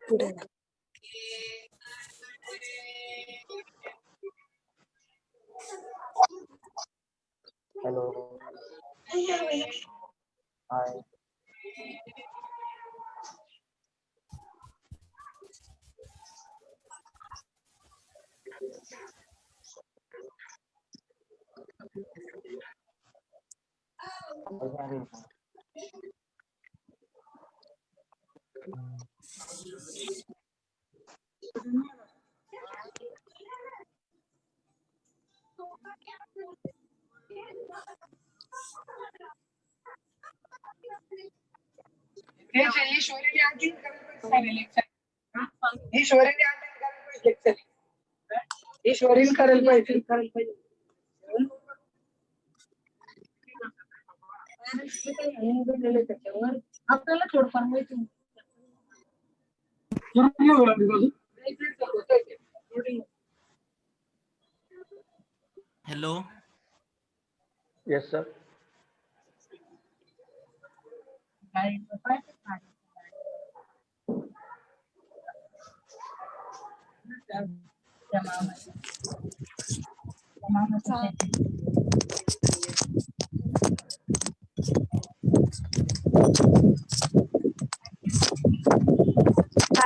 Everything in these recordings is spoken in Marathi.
पुढे Hello. Hi. ईश्वरीन करायला पाहिजे. आपल्याला थोडंफार माहिती Hello. Yes, sir. काय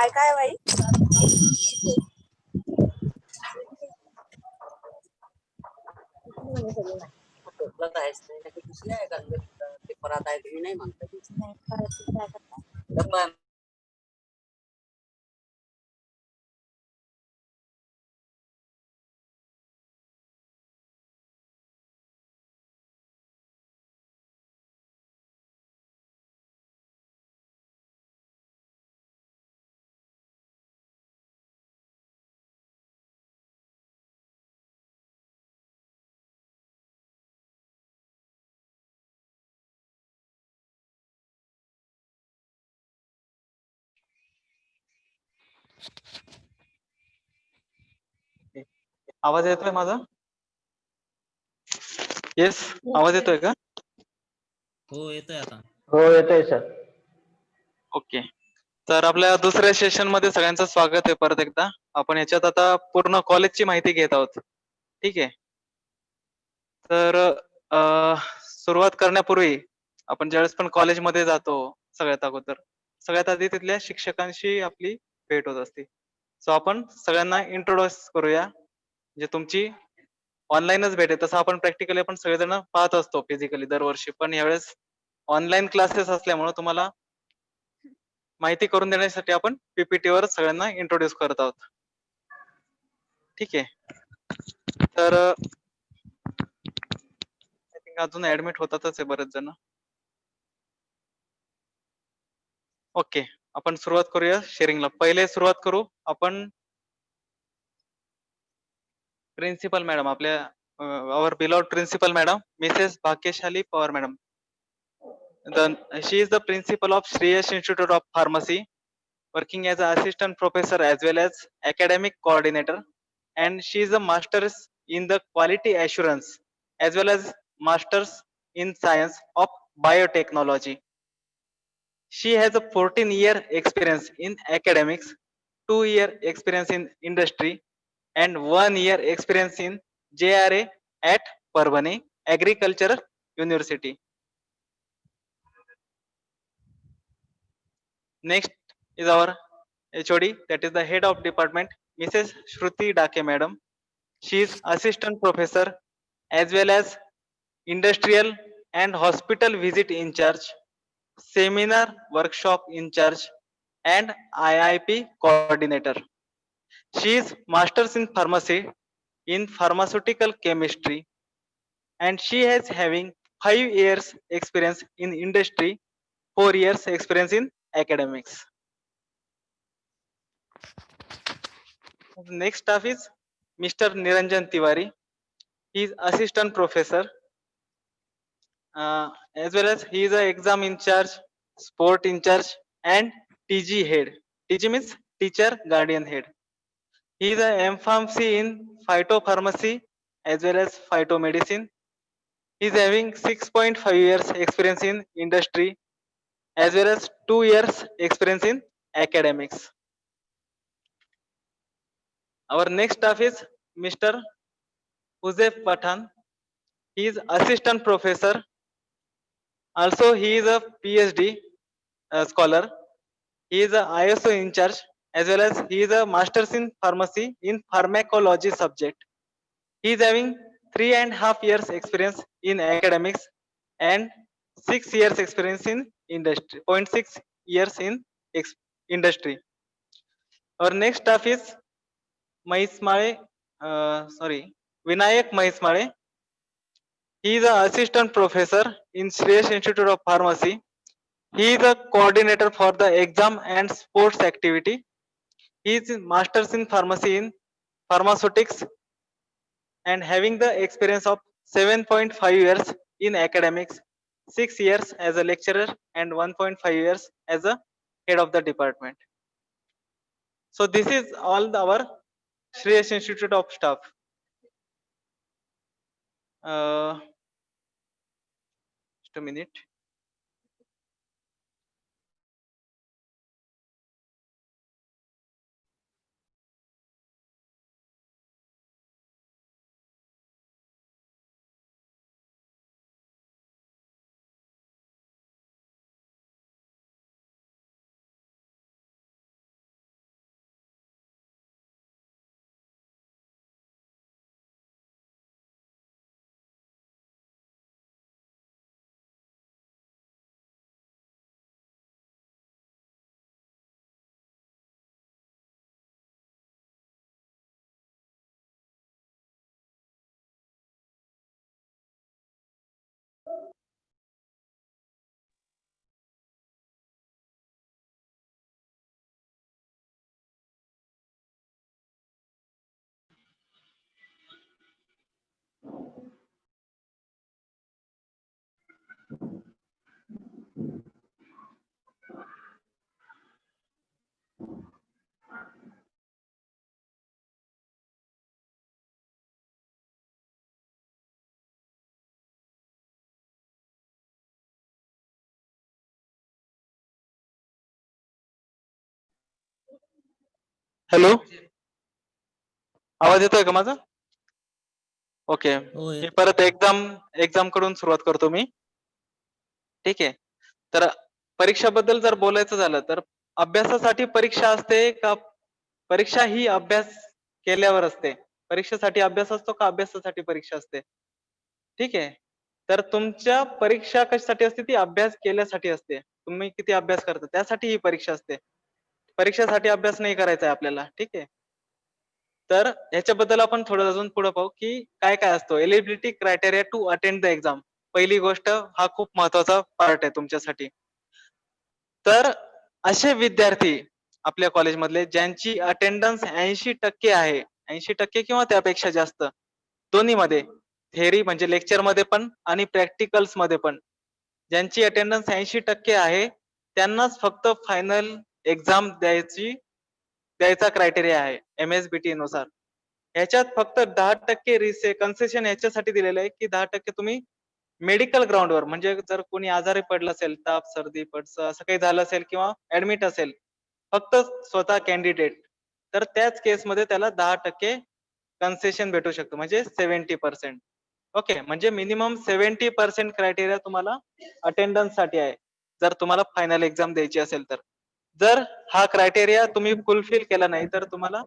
काय बाई परत आहे तुम्ही नाही म्हणता नाही करायचं काय करता डब्बा आवाज येतोय माझा? येस, आवाज येतोय का? हो येतोय आता. हो येतोय सर. ओके. तर आपल्या दुसऱ्या सेशन मध्ये सगळ्यांचं स्वागत आहे परत एकदा. आपण याच्यात आता पूर्ण कॉलेजची माहिती घेत आहोत. ठीक आहे. तर सुरुवात करण्यापूर्वी आपण ज्यावेळेस पण कॉलेजमध्ये जातो सगळ्यात अगोदर सगळ्यात आधी तिथल्या शिक्षकांशी आपली भेट होत असते. सो आपण सगळ्यांना इंट्रोड्यूस करूया. म्हणजे तुमची ऑनलाईनच भेट आहे. तसं आपण प्रॅक्टिकली आपण सगळेजण पाहत असतो फिजिकली दरवर्षी, पण यावेळेस ऑनलाईन क्लासेस असल्यामुळे तुम्हाला माहिती करून देण्यासाठी आपण पीपीटी वर सगळ्यांना इंट्रोड्यूस करत आहोत. ठीक आहे. तर आय थिंक अजून ऍडमिट होतातच आहे बरेच जण. ओके, आपण सुरुवात करूया शेअरिंगला. पहिले सुरुवात करू आपण प्रिन्सिपल मॅडम आपल्या our beloved principal madam Mrs. Bhagyashali Pawar madam. She is the principal of Shreyash Institute of Pharmacy, working as an assistant professor as well as academic coordinator, and she is a master's in the quality assurance as well as master's in science of biotechnology. She has a 14-year experience in academics, 2-year experience in industry, and 1-year experience in JRA at Parbhani Agricultural University. Next is our HOD, that is the head of department, Mrs. Shruti Dake madam. She is assistant professor as well as industrial and hospital visit in charge, seminar workshop in charge, and IIP coordinator. She is masters in pharmacy in pharmaceutical chemistry, and she has having 5 years experience in industry, 4 years experience in academics. Next staff is Mr. Niranjan Tiwari. He is assistant professor as well as he is a exam in charge, sport in charge, and TG head. TG means teacher guardian head. He is a MPharmacy in phytopharmacy as well as phytomedicine. He is having 6.5 years experience in industry as well as 2 years experience in academics. Our next staff is Mr. Huzef Pathan. He is assistant professor. Also, he is a PhD scholar. He is a ISO in charge as well as he is a master's in pharmacy in pharmacology subject. He is having 3.5 years experience in academics and 6 years experience in industry. 0.6 years in industry. Our next staff is Mahismale, Vinayak Mahismale. He is an assistant professor in Shreyas Institute of Pharmacy. He is a coordinator for the exam and sports activity. He is masters in pharmacy in pharmaceutics and having the experience of 7.5 years in academics, 6 years as a lecturer and 1.5 years as a head of the department. So this is all our Shreyas Institute of staff. Just a minute. Hello, आवाज येतोय का माझा? ओके, हो मी येत परत एक्झाम कडून सुरुवात करतो मी. ठीक आहे. तर परीक्षाबद्दल जर बोलायचं झालं तर अभ्यासासाठी परीक्षा असते का परीक्षा ही अभ्यास केल्यावर असते? परीक्षेसाठी अभ्यास असतो का अभ्यासासाठी परीक्षा असते? ठीक आहे. तर तुमच्या परीक्षा कशासाठी असते? ती अभ्यास केल्यासाठी असते. तुम्ही किती अभ्यास करता त्यासाठी ही परीक्षा असते. परीक्षेसाठी अभ्यास नाही करायचा आहे आपल्याला. ठीक आहे. तर ह्याच्याबद्दल आपण थोडं अजून पुढे पाहू की काय काय असतो. Eligibility criteria to attend the exam. पहिली गोष्ट हा खूप महत्वाचा पार्ट आहे तुमच्यासाठी. तर असे विद्यार्थी आपल्या कॉलेजमधले ज्यांची अटेंडन्स 80% आहे, 80% किंवा त्यापेक्षा जास्त दोन्हीमध्ये, थेअरी म्हणजे लेक्चर मध्ये पण आणि प्रॅक्टिकल्स मध्ये पण, ज्यांची अटेंडन्स 80% आहे त्यांनाच फक्त फायनल एक्झाम द्यायचा क्रायटेरिया आहे MSBT नुसार. ह्याच्यात फक्त 10% कन्सेशन ह्याच्यासाठी दिलेलं आहे की 10% तुम्ही मेडिकल ग्राउंडवर म्हणजे जर कोणी आजारी पडलं असेल, ताप सर्दी पडसं असं काही झालं असेल किंवा ऍडमिट असेल फक्त स्वतः कॅन्डिडेट, तर त्याच केसमध्ये त्याला 10% कन्सेशन भेटू शकतो म्हणजे 70%. ओके, म्हणजे मिनिमम 70% क्रायटेरिया तुम्हाला अटेंडन्स साठी आहे जर तुम्हाला फायनल एक्झाम द्यायची असेल तर. जर हा क्रायटेरिया तुम्ही फुलफिल केला नाही तर तुम्हाला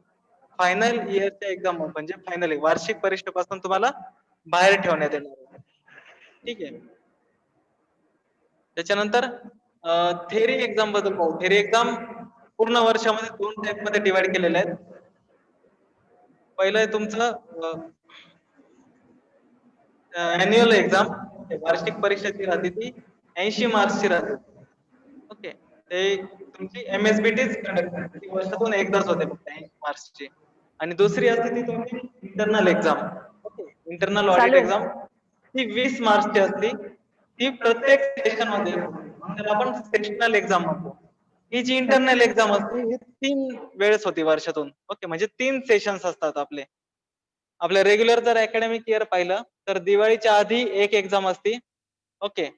फायनल इयरच्या एक्झाम म्हणजे फायनल वार्षिक परीक्षेपासून तुम्हाला बाहेर ठेवण्यात येणार. ठीक आहे. त्याच्यानंतर थेअरी एक्झाम बद्दल पाहू. थेअरी एक्झाम पूर्ण वर्षामध्ये 2 टाइप मध्ये डिवाइड केलेले आहेत. पहिलं आहे तुमचं अॅन्युअल एक्झाम, वार्षिक परीक्षा जी राहते ती 80 मार्क्सची राहते. ओके, ते तुमची MSBTच कंडक्ट करते, ती वर्षातून एकदाच होते फक्त 80 मार्क्सची. आणि दुसरी असते ती तुमची internal exam. Okay, internal audit exam ती 20 मार्क्सची असते. ती प्रत्येक सेशन मध्ये त्याला आपण सेशनल एक्झाम म्हणतो. ही जी इंटरनल एक्झाम असते ही 3 वेळेस होती वर्षातून. ओके, म्हणजे 3 सेशन्स असतात आपले. आपल्या रेग्युलर जर अकॅडमिक इयर पाहिलं तर दिवाळीच्या आधी एक एक्झाम असती. ओके,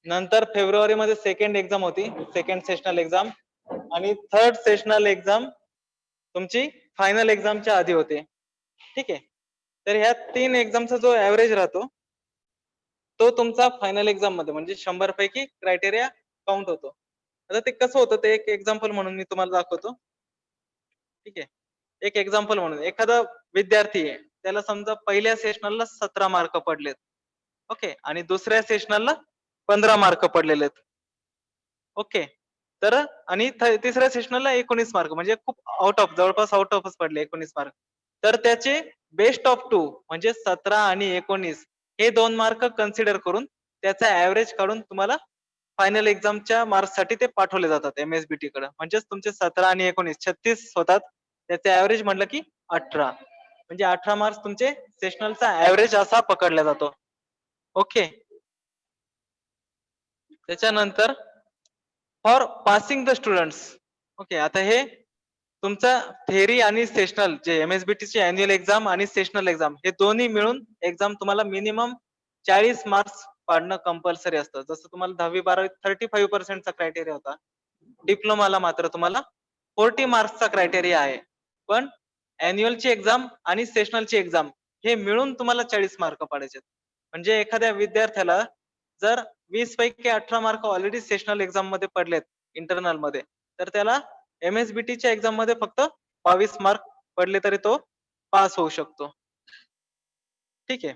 नंतर फेब्रुवारी मध्ये सेकंड एक्झाम होती, सेकंड सेशनल एक्झाम, आणि थर्ड सेशनल एक्झाम तुमची फायनल एक्झामच्या आधी होते. ठीक आहे, तर ह्या 3 एक्झामचा जो ऍव्हरेज राहतो तो तुमचा फायनल एक्झाम मध्ये म्हणजे 100 पैकी क्रायटेरिया काउंट होतो. आता ते कसं होतं ते एक एक्झाम्पल म्हणून मी तुम्हाला दाखवतो. ठीक आहे, एक एक्झाम्पल म्हणून एखादा विद्यार्थी आहे, त्याला समजा पहिल्या सेशनलला 17 मार्क पडलेत. ओके, आणि दुसऱ्या सेशनलला 15 मार्क पडलेले आहेत. ओके, तर आणि तिसऱ्या सेशनलला 19 मार्क, म्हणजे खूप आउट ऑफ, जवळपास आउट ऑफच पडले 19 मार्क. तर त्याचे बेस्ट ऑफ 2 म्हणजे 17 आणि 19 हे 2 मार्क कन्सिडर करून त्याचा ऍव्हरेज काढून तुम्हाला फायनल एक्झामच्या मार्क्स साठी ते पाठवले जातात MSBT कडे. म्हणजेच तुमचे 17 आणि 19 36 होतात. त्याचे ऍव्हरेज म्हटलं की 18, म्हणजे 18 मार्क्स तुमचे सेशनलचा ऍव्हरेज असा पकडला जातो. ओके, त्याच्यानंतर for passing the students. Okay, आता हे तुमचा थेअरी आणि सेशनल जे MSBT ची अॅन्युअल एक्झाम आणि सेशनल एक्झाम हे दोन्ही मिळून एक्झाम तुम्हाला मिनिमम 40 मार्क्स पाडणं कंपल्सरी असतं. जसं तुम्हाला 10वी 12वी 35% चा क्रायटेरिया होता, डिप्लोमाला मात्र तुम्हाला 40 मार्क्सचा क्रायटेरिया आहे. पण अॅन्युअलची एक्झाम आणि सेशनलची एक्झाम हे मिळून तुम्हाला 40 मार्क पाडायचे. म्हणजे एखाद्या विद्यार्थ्याला जर 20 पैकी 18 मार्क ऑलरेडी सेशनल एक्झाम मध्ये पडलेत इंटरनल मध्ये, तर त्याला MSBT च्या एक्झाम मध्ये फक्त 22 मार्क पडले तरी तो पास होऊ शकतो. ठीक आहे,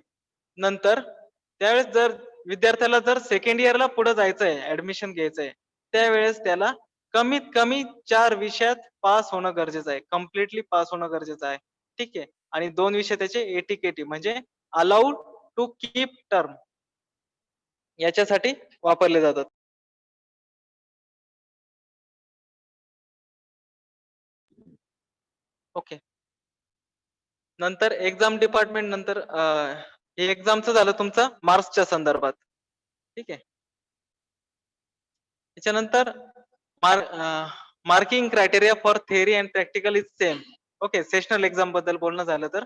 नंतर त्यावेळेस जर विद्यार्थ्याला जर सेकंड इयरला पुढे जायचंय, ऍडमिशन घ्यायचंय, त्यावेळेस त्याला कमीत कमी 4 विषयात पास होणं गरजेचं आहे, कम्प्लिटली पास होणं गरजेचं आहे. ठीक आहे, आणि 2 विषय त्याचे ATKT म्हणजे अलाउड टू कीप टर्म याच्यासाठी वापरले जातात. ओके, नंतर एक्झाम डिपार्टमेंट, नंतर हे एक्झामचं झालं तुमचं मार्क्सच्या संदर्भात. ठीक आहे, त्याच्यानंतर marking criteria for theory and practical is same. Okay, sessional exam बद्दल बोलणं झालं तर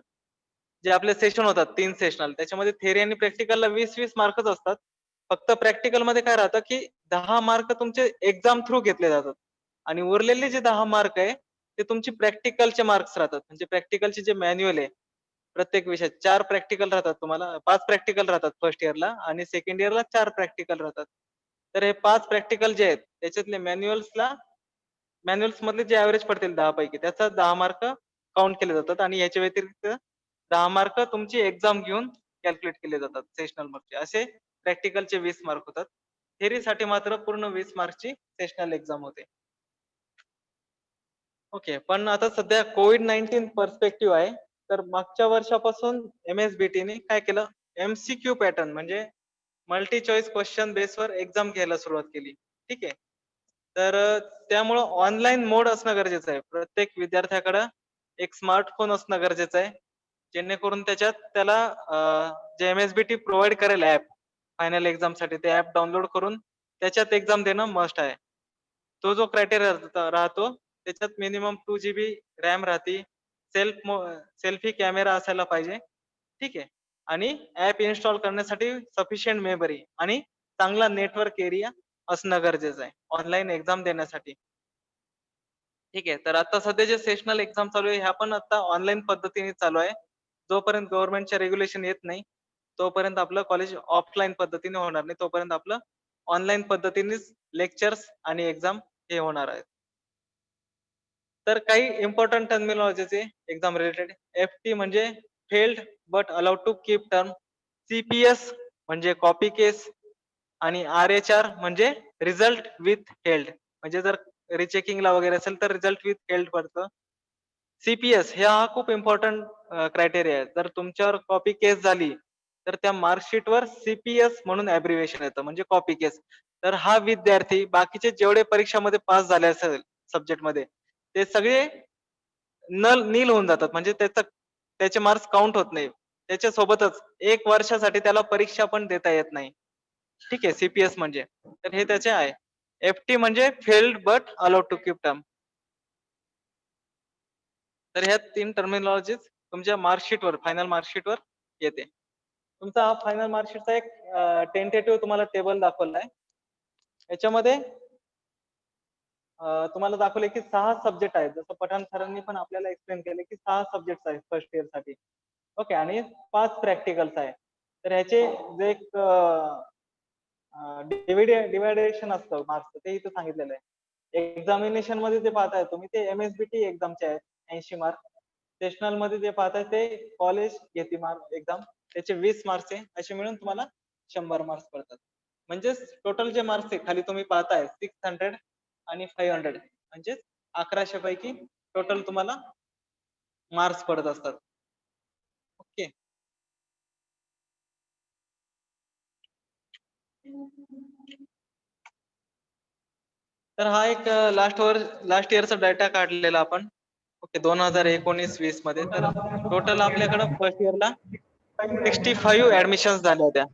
जे आपले सेशन होतात 3 सेशनल, त्याच्यामध्ये थेअरी आणि प्रॅक्टिकलला 20-20 मार्कच असतात. फक्त प्रॅक्टिकल मध्ये काय राहतं की 10 मार्क तुमचे एक्झाम थ्रू घेतले जातात, आणि उरलेले जे 10 मार्क आहे ते तुमची प्रॅक्टिकलचे मार्क्स राहतात. म्हणजे प्रॅक्टिकलचे जे मॅन्युअल आहे प्रत्येक विषयात 4 प्रॅक्टिकल राहतात, तुम्हाला 5 प्रॅक्टिकल राहतात फर्स्ट इयरला, आणि सेकंड इयरला 4 प्रॅक्टिकल राहतात. तर हे 5 प्रॅक्टिकल जे आहेत त्याच्यातले मॅन्युअल्स मधले जे ऍव्हरेज पडतील 10 पैकी, त्याचा 10 मार्क काउंट केले जातात, आणि याच्या व्यतिरिक्त 10 मार्क तुमची एक्झाम घेऊन कॅल्क्युलेट केले जातात सेशनल मार्कचे. असे प्रॅक्टिकलचे 20 मार्क होतात. थेअरी साठी मात्र पूर्ण 20 मार्कची सेशनल एक्झाम होते. ओके, पण आता सध्या COVID-19 पर्स्पेक्टिव्ह आहे, तर मागच्या वर्षापासून MSBT ने काय केलं, MCQ पॅटर्न म्हणजे मल्टी चॉईस क्वेश्चन बेसवर एक्झाम घ्यायला सुरुवात केली. ठीक आहे, तर त्यामुळं ऑनलाईन मोड असणं गरजेचं आहे. प्रत्येक विद्यार्थ्याकडं एक स्मार्टफोन असणं गरजेचं आहे, जेणेकरून त्याच्यात त्याला जे MSBT प्रोव्हाइड करेल ऍप फायनल एक्झाम साठी, ते ऍप डाउनलोड करून त्याच्यात एक्झाम देणं मस्ट आहे. तो जो क्रायटेरिया राहतो त्याच्यात मिनिमम 2 GB रॅम राहते, सेल्फी कॅमेरा असायला पाहिजे. ठीक आहे, आणि ऍप इन्स्टॉल करण्यासाठी सफिशियंट मेमरी आणि चांगला नेटवर्क एरिया असणं गरजेचं आहे ऑनलाईन एक्झाम देण्यासाठी. ठीक आहे, तर आता सध्या जे सेशनल एक्झाम चालू आहे ह्या पण आता ऑनलाईन पद्धतीने चालू आहे. जोपर्यंत गव्हर्नमेंटचे रेग्युलेशन येत नाही तोपर्यंत आपलं कॉलेज ऑफलाईन पद्धतीने होणार नाही, तोपर्यंत आपलं ऑनलाईन पद्धतीनेच लेक्चर्स आणि एक्झाम हे होणार आहेत. तर काही इम्पॉर्टंट टर्मिनॉलॉजीचे एक्झाम रिलेटेड, FT म्हणजे failed but allowed to keep term, CPS म्हणजे कॉपी केस, आणि RHR म्हणजे रिझल्ट विथ हेल्ड, म्हणजे जर रिचेकिंगला वगैरे असेल तर रिझल्ट विथ हेल्ड पडतं. CPS हा खूप इम्पॉर्टंट क्रायटेरिया आहे. जर तुमच्यावर कॉपी केस झाली तर त्या मार्कशीट वर CPS म्हणून ऍब्रिव्हिएशन येतं, म्हणजे कॉपी केस. तर हा विद्यार्थी बाकीचे जेवढे परीक्षामध्ये पास झाले असेल सब्जेक्ट मध्ये ते सगळे नील होऊन जातात, म्हणजे त्याचे मार्क्स काउंट होत नाही. त्याच्या सोबतच 1 वर्षासाठी त्याला परीक्षा पण देता येत नाही. ठीक आहे, CPS म्हणजे, तर हे त्याचे आहे. FT म्हणजे failed but allowed to keep term. तर ह्या 3 टर्मिनॉलॉजीज तुमच्या मार्कशीटवर फायनल मार्कशीटवर येते. तुमचा हा फायनल मार्कशीटचा एक टेंटेटिव्ह तुम्हाला टेबल दाखवलाय. याच्यामध्ये तुम्हाला दाखवले की 6 सब्जेक्ट आहेत. जसं पठाण सरांनी पण आपल्याला एक्सप्लेन केले की 6 सब्जेक्ट आहेत फर्स्ट इयर साठी. ओके, आणि 5 प्रॅक्टिकल्स आहे. तर ह्याचे जे एक डिवायडेशन असतं मार्क्स ते इथं सांगितलेलं आहे. एक्झामिनेशन मध्ये जे पाहताय तुम्ही ते MSBT एक्झामचे आहेत 80 मार्क. सेशनल मध्ये जे पाहताय ते कॉलेज घेते मार्क एक्झाम, त्याचे 20 मार्क्स आहे. असे मिळून तुम्हाला 100 मार्क्स पडतात. म्हणजेच टोटल जे मार्क्स आहे खाली तुम्ही पाहताय 600 आणि 500, म्हणजेच 1100 पैकी टोटल तुम्हाला मार्क्स पडत असतात. ओके, तर हा एक लास्ट इयरचा डाटा काढलेला आपण. ओके, 2019-20 मध्ये. तर टोटल आपल्याकडे फर्स्ट इयरला 65 ऍडमिशन झाल्या होत्या.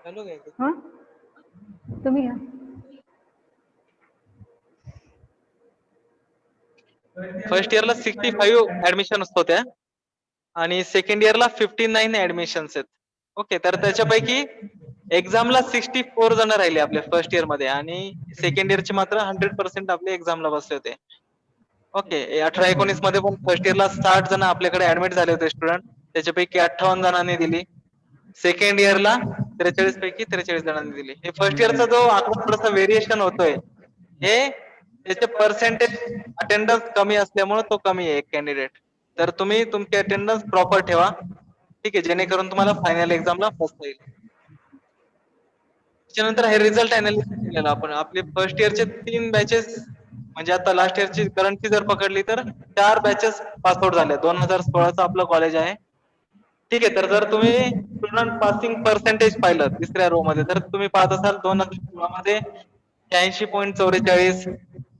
चालू घ्यायचं. हा तुम्ही या. फर्स्ट इयरला 65 ऍडमिशन होत्या आणि सेकंड इयरला 59 ऍडमिशन्स आहेत. ओके, तर त्याच्यापैकी एक्झामला 64 जण राहिले आपल्या फर्स्ट इयर मध्ये आणि सेकंड इयरचे मात्र 100% आपले एक्झामला बसले होते. ओके, 18-19 मध्ये पण फर्स्ट इयरला 60 जण आपल्याकडे ऍडमिट झाले होते स्टुडंट, त्याच्यापैकी 58 जणांनी दिली. सेकंड इयरला 43 पैकी 43 जणांनी दिली. हे फर्स्ट इयरचा जो आकडा थोडासा व्हेरिएशन होतोय, हे त्याचे पर्सेंटेज अटेंडन्स कमी असल्यामुळे तो कमी आहे एक कॅन्डिडेट. तर तुम्ही तुमची अटेंडन्स प्रॉपर ठेवा, ठीक आहे, जेणेकरून तुम्हाला फायनल एक्झामला बसता येईल. त्याच्यानंतर हे रिझल्ट अनालिसिस केलेलं आपण. आपले फर्स्ट इयरचे 3 बॅचेस, म्हणजे आता लास्ट इयरची करंटची जर पकडली तर 4 बॅचेस पासआउट झाले. 2016चं आपलं कॉलेज आहे, ठीक आहे. तर जर तुम्ही स्टुडंट पासिंग पर्सेंटेज पाहिलं तिसऱ्या रो मध्ये, तर तुम्ही पाहत असाल 2016 मध्ये 86.44,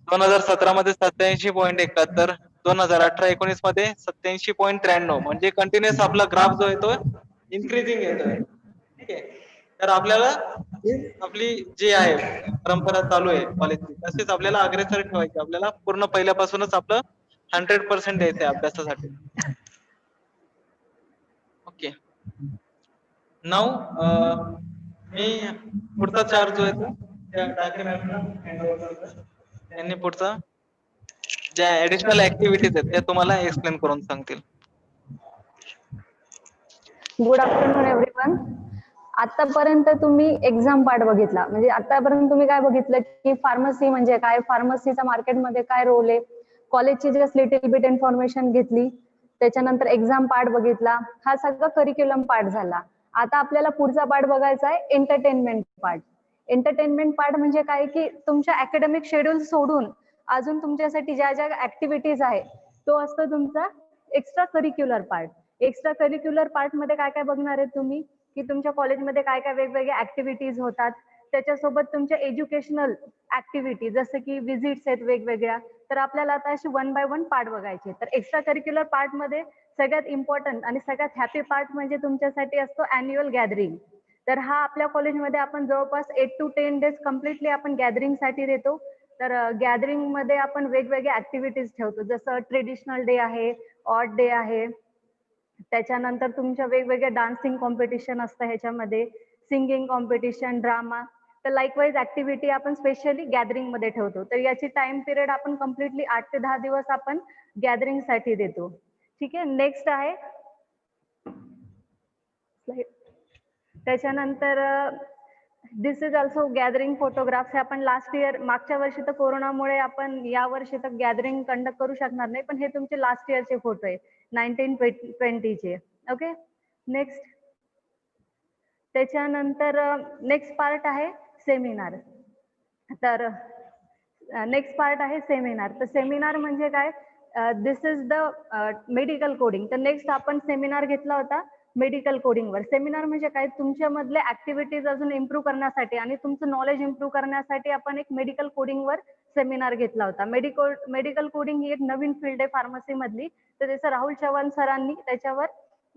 2017 मध्ये 87.71, 2018-19 मध्ये 87.93, म्हणजे कंटिन्युअस आपला ग्राफ जो आहे तो इन्क्रीजिंग येतोय, ठीक आहे. तर आपल्याला आपली जी आहे परंपरा चालू आहे कॉलेजची, तसेच आपल्याला अग्रेसर ठेवायची. आपल्याला पूर्ण पहिल्यापासूनच आपलं 100% द्यायचं आहे अभ्यासासाठी. ओके, नाव मी पुढचा चार्ज जो आहे तो त्या ठाकरे मॅडमला हँड ओव्हर करतो. त्यांनी पुढचा ज्या ऍडिशनल ऍक्टिव्हिटीज आहेत त्या तुम्हाला एक्सप्लेन करून सांगतील. Good afternoon everyone. आतापर्यंत तुम्ही एक्झाम पार्ट बघितला, म्हणजे आतापर्यंत तुम्ही काय बघितलं की फार्मसी म्हणजे काय, फार्मसीचा मार्केटमध्ये काय रोल आहे, कॉलेजची जस्ट लिटिल बिट इन्फॉर्मेशन घेतली, त्याच्यानंतर एक्झाम पार्ट बघितला. हा सगळा करिक्युलम पार्ट झाला. आता आपल्याला पुढचा पार्ट बघायचा आहे एंटरटेनमेंट पार्ट. एंटरटेनमेंट पार्ट म्हणजे काय की तुमच्या अकॅडमिक शेड्यूल सोडून अजून तुमच्यासाठी ज्या ज्या ऍक्टिव्हिटीज आहे तो असतो तुमचा extra curricular part. Extra curricular part मध्ये काय काय बघणार आहे तुम्ही की तुमच्या कॉलेजमध्ये काय काय वेगवेगळ्या ऍक्टिव्हिटीज होतात, त्याच्यासोबत तुमच्या एज्युकेशनल ऍक्टिव्हिटी जसं की विजिट्स आहेत वेगवेगळ्या. तर आपल्याला आता अशी 1 बाय 1 पार्ट बघायचे. तर एक्स्ट्रा करिक्युलर पार्ट मध्ये सगळ्यात इम्पॉर्टंट आणि सगळ्यात हॅपी पार्ट म्हणजे तुमच्यासाठी असतो अॅन्युअल गॅदरिंग. तर हा आपल्या कॉलेजमध्ये आपण जवळपास 8 to 10 डेज कम्प्लिटली आपण गॅदरिंग साठी देतो. तर गॅदरिंग मध्ये आपण वेगवेगळ्या ऍक्टिव्हिटीज ठेवतो, जसं ट्रेडिशनल डे आहे, ऑड डे आहे, त्याच्यानंतर तुमच्या वेगवेगळ्या डान्सिंग कॉम्पिटिशन असतं, ह्याच्यामध्ये सिंगिंग कॉम्पिटिशन, ड्रामा. तर लाईकवाईज ऍक्टिव्हिटी आपण स्पेशली गॅदरिंग मध्ये ठेवतो. तर याची टाइम पिरियड आपण कम्प्लिटली 8 ते 10 दिवस आपण गॅदरिंग साठी देतो. ठीक आहे, नेक्स्ट आहे त्याच्यानंतर दिस इज ऑल्सो गॅदरिंग फोटोग्राफ्स. हे आपण लास्ट इयर, मागच्या वर्षी तर कोरोनामुळे आपण या वर्षी तर गॅदरिंग कंडक्ट करू शकणार नाही, पण हे तुमचे लास्ट इयरचे फोटो आहे 1920 चे. Okay, next. त्याच्यानंतर नेक्स्ट पार्ट आहे सेमिनार. तर नेक्स्ट पार्ट आहे सेमिनार. तर सेमिनार म्हणजे काय, दिस इज द मेडिकल कोडिंग. तर नेक्स्ट आपण सेमिनार घेतला होता मेडिकल कोडिंगवर. सेमिनार म्हणजे काय, तुमच्यामधले ऍक्टिव्हिटीज अजून इम्प्रूव्ह करण्यासाठी आणि तुमचं नॉलेज इम्प्रूव्ह करण्यासाठी आपण एक मेडिकल कोडिंगवर सेमिनार घेतला होता. मेडिकल कोडिंग ही एक नवीन फील्ड आहे फार्मसी मधली. तर त्याचं राहुल चव्हाण सरांनी त्याच्यावर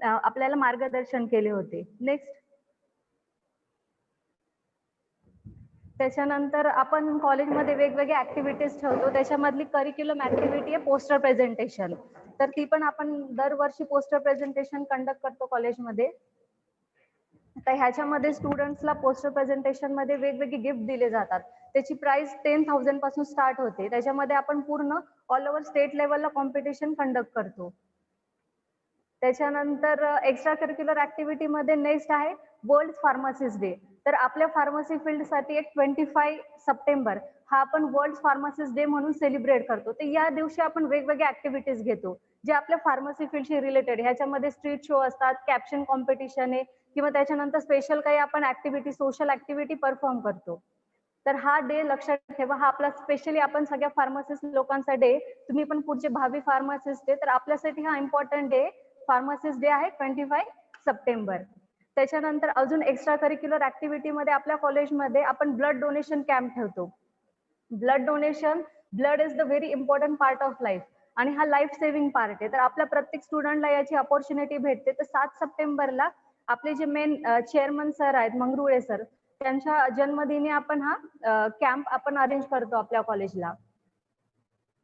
आपल्याला मार्गदर्शन केले होते. नेक्स्ट. त्याच्यानंतर आपण कॉलेजमध्ये वेगवेगळ्या ऍक्टिव्हिटीज ठेवतो. त्याच्यामधली करिक्युलम ऍक्टिव्हिटी आहे पोस्टर प्रेझेंटेशन. तर ती पण आपण दरवर्षी पोस्टर प्रेझेंटेशन कंडक्ट करतो कॉलेजमध्ये. तर ह्याच्यामध्ये स्टुडंट्सला पोस्टर प्रेझेंटेशन मध्ये वेगवेगळे गिफ्ट दिले जातात. त्याची प्राइस 10,000 पासून स्टार्ट होते. त्याच्यामध्ये आपण पूर्ण ऑल ओव्हर स्टेट लेवलला कॉम्पिटिशन कंडक्ट करतो. त्याच्यानंतर एक्स्ट्रा करिक्युलर ऍक्टिव्हिटी मध्ये नेक्स्ट आहे वर्ल्ड फार्मसिस्ट डे. तर आपल्या फार्मसी फील्डसाठी एक 25 सप्टेंबर हा आपण वर्ल्ड फार्मसिस्ट डे म्हणून सेलिब्रेट करतो. तर या दिवशी आपण वेगवेगळ्या ऍक्टिव्हिटीज घेतो जे आपल्या फार्मसी फील्डशी रिलेटेड. ह्याच्यामध्ये स्ट्रीट शो असतात, कॅप्शन कॉम्पिटिशन आहे किंवा त्याच्यानंतर स्पेशल काही आपण ऍक्टिव्हिटी, सोशल ऍक्टिव्हिटी परफॉर्म करतो. तर हा डे लक्षात ठेवा, हा आपला स्पेशली आपण सगळ्या फार्मसिस्ट लोकांचा डे. तुम्ही पण पुढचे भावी फार्मसिस्ट आहे तर आपल्यासाठी हा इम्पॉर्टंट डे फार्मसिस्ट डे आहे 25 सप्टेंबर. त्याच्यानंतर अजून एक्स्ट्रा करिक्युलर ऍक्टिव्हिटी मध्ये आपल्या कॉलेजमध्ये आपण ब्लड डोनेशन कॅम्प ठेवतो. Blood donation, blood is the very important part of life आणि हा लाईफ सेव्हिंग पार्ट आहे. तर आपल्या प्रत्येक स्टुडंटला याची अपॉर्च्युनिटी भेटते. तर 7 सप्टेंबरला आपले जे मेन चेअरमन सर आहेत मंगरुळे सर, त्यांच्या जन्मदिनी आपण हा कॅम्प आपण अरेंज करतो आपल्या कॉलेजला.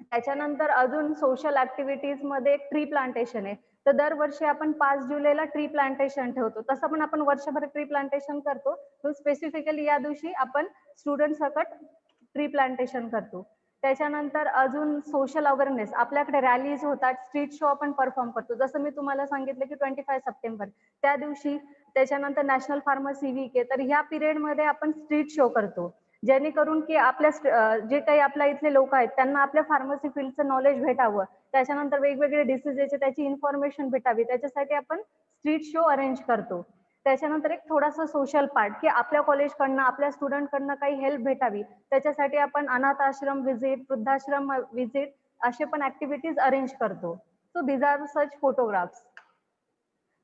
त्याच्यानंतर अजून सोशल ऍक्टिव्हिटीज मध्ये एक ट्री प्लांटेशन आहे. तर दरवर्षी आपण 5 जुलैला ट्री प्लांटेशन ठेवतो. तसं पण आपण वर्षभर ट्री प्लांटेशन करतो. तो स्पेसिफिकली या दिवशी आपण स्टुडंट सकट ट्री प्लांटेशन करतो. त्याच्यानंतर अजून सोशल अवेअरनेस, आपल्याकडे रॅलीज होतात, स्ट्रीट शो आपण परफॉर्म करतो. जसं मी तुम्हाला सांगितलं की 25 सप्टेंबर त्या दिवशी. त्याच्यानंतर नॅशनल फार्मसी वीक आहे. तर ह्या पिरियड मध्ये आपण स्ट्रीट शो करतो जेणेकरून की आपल्या जे काही आपल्या इथले लोक आहेत त्यांना आपल्या फार्मसी फील्डचं नॉलेज भेटावं. त्याच्यानंतर वेगवेगळे डिसीजेसचे त्याची इन्फॉर्मेशन भेटावी, त्याच्यासाठी आपण स्ट्रीट शो अरेंज करतो. त्याच्यानंतर एक थोडासा सोशल पार्ट की आपल्या कॉलेजकडनं, आपल्या स्टुडंटकडनं काही हेल्प भेटावी, त्याच्यासाठी आपण अनाथ आश्रम विजिट, वृद्धाश्रम विजिट असे पण ऍक्टिव्हिटीज अरेंज करतो. So these R such photographs.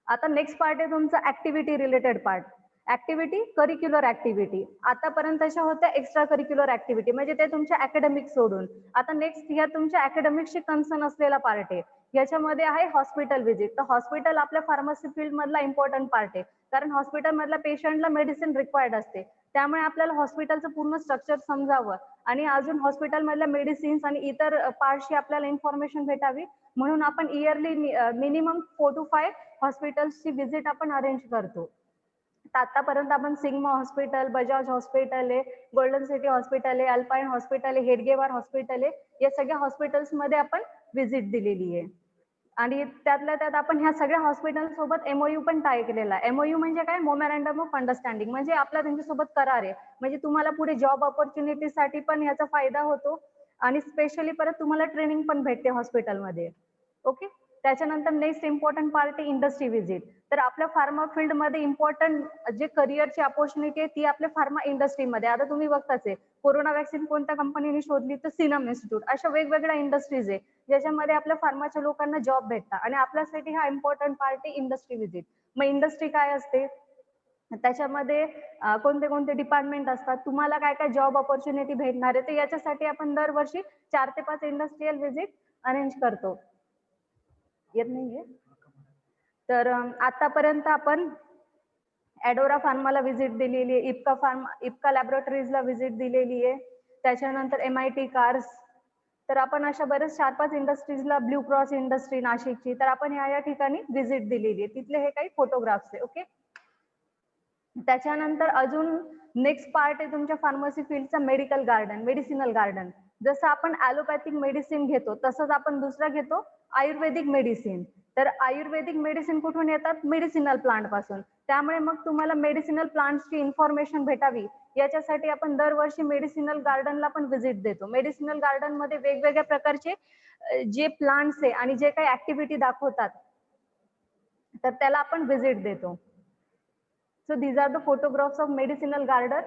आता नेक्स्ट पार्ट आहे तुमचा activity related part. Activity, curricular activity. आतापर्यंतच्या होत्या एक्स्ट्रा करिक्युलर ऍक्टिव्हिटी, म्हणजे ते तुमच्या अकॅडमिक सोडून. आता नेक्स्ट ह्या तुमच्या अकॅडमिकशी कन्सर्न असलेला पार्ट आहे. याच्यामध्ये आहे हॉस्पिटल व्हिजिट. तर हॉस्पिटल आपल्या फार्मसी फील्ड मधला इम्पॉर्टंट पार्ट आहे, कारण हॉस्पिटल मधल्या पेशंटला मेडिसिन रिक्वायर्ड असते. त्यामुळे आपल्याला हॉस्पिटलचं पूर्ण स्ट्रक्चर समजावं आणि अजून हॉस्पिटल मधल्या मेडिसिन्स आणि इतर पार्टशी आपल्याला इन्फॉर्मेशन भेटावी म्हणून आपण इयरली मिनिमम 4 to 5 हॉस्पिटल्सची व्हिजिट आपण अरेंज करतो. आतापर्यंत आपण सिग्मा हॉस्पिटल, बजाज हॉस्पिटल आहे, गोल्डन सिटी हॉस्पिटल आहे, अल्पाईन हॉस्पिटल आहे, हेडगेवार हॉस्पिटल आहे, या सगळ्या हॉस्पिटल्स मध्ये आपण व्हिजिट दिलेली आहे. आणि त्यातल्या त्यात आपण ह्या सगळ्या हॉस्पिटल सोबत MOU पण टाय केलेला आहे. MOU म्हणजे काय? Memorandum of understanding. म्हणजे आपला त्यांच्यासोबत करार आहे. म्हणजे तुम्हाला पुढे जॉब ऑपॉर्च्युनिटीसाठी पण याचा फायदा होतो आणि स्पेशली परत तुम्हाला ट्रेनिंग पण भेटते हॉस्पिटलमध्ये. ओके. त्याच्यानंतर नेक्स्ट इम्पॉर्टंट पार्ट आहे इंडस्ट्री व्हिजिट. तर आपल्या फार्मा फील्ड मध्ये इम्पॉर्टंट जे करिअरची अपॉर्च्युनिटी आहे ती आपल्या फार्मा इंडस्ट्रीमध्ये. आता तुम्ही बघताच आहे कोरोना वॅक्सिन कोणत्या कंपनीने शोधली, तर सिरम इन्स्टिट्यूट. अशा वेगवेगळ्या इंडस्ट्रीज आहे ज्याच्यामध्ये आपल्या फार्माच्या लोकांना जॉब भेटतात आणि आपल्यासाठी हा इम्पॉर्टंट पार्ट आहे इंडस्ट्री व्हिजिट. मग इंडस्ट्री काय असते, त्याच्यामध्ये कोणते कोणते डिपार्टमेंट असतात, तुम्हाला काय काय जॉब ऑपॉर्च्युनिटी भेटणार आहे, तर याच्यासाठी आपण दरवर्षी 4 ते 5 इंडस्ट्रियल व्हिजिट अरेंज करतो. येत नाहीये. तर आतापर्यंत आपण ॲडोरा फार्माला व्हिजिट दिलेली आहे, इप्का लॅबोरेटरीजला व्हिजिट दिलेली आहे, त्याच्यानंतर MIT कार्स. तर आपण अशा बरेच 4-5 इंडस्ट्रीजला, ब्ल्यू क्रॉस इंडस्ट्री नाशिकची, तर आपण या ठिकाणी व्हिजिट दिलेली आहे. तिथले हे काही फोटोग्राफ्स आहे. ओके. त्याच्यानंतर अजून नेक्स्ट पार्ट आहे तुमच्या pharmacy फील्डचा medical garden, medicinal garden. जसं आपण ॲलोपॅथिक मेडिसिन घेतो तसंच आपण दुसरा घेतो आयुर्वेदिक मेडिसिन. तर आयुर्वेदिक मेडिसिन कुठून येतात? मेडिसिनल प्लांट पासून. त्यामुळे मग तुम्हाला मेडिसिनल प्लांट्सची इन्फॉर्मेशन भेटावी याच्यासाठी आपण दरवर्षी मेडिसिनल गार्डनला पण व्हिजिट देतो. मेडिसिनल गार्डन मध्ये वेगवेगळ्या प्रकारचे जे प्लांट्स आहे आणि जे काही ऍक्टिव्हिटी दाखवतात तर त्याला आपण व्हिजिट देतो. So these are the photographs of medicinal garden.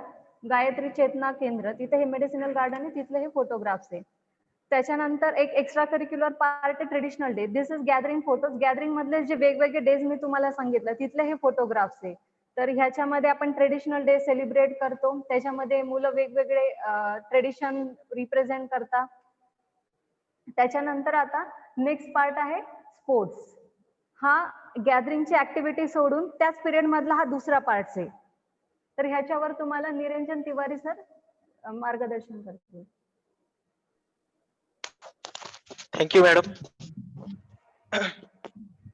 Gayatri Chetna Kendra, तिथे हे मेडिसिनल गार्डन आहे, तिथले हे फोटोग्राफ्स आहे. त्याच्यानंतर एक एक्स्ट्रा करिक्युलर पार्ट आहे traditional day. This is gathering photos. Gathering मधले जे वेगवेगळे डेज मी तुम्हाला सांगितलं तिथले हे फोटोग्राफ्स आहे. तर ह्याच्यामध्ये आपण ट्रेडिशनल डे सेलिब्रेट करतो. त्याच्यामध्ये मुलं वेगवेगळे ट्रेडिशन रिप्रेझेंट करतात. त्याच्यानंतर आता नेक्स्ट पार्ट आहे स्पोर्ट्स. हा गॅदरिंगची ऍक्टिव्हिटी सोडून त्याच पिरियड मधला हा दुसरा पार्ट आहे. तर ह्याच्यावर तुम्हाला निरंजन तिवारी सर मार्गदर्शन करतील. Thank you madam.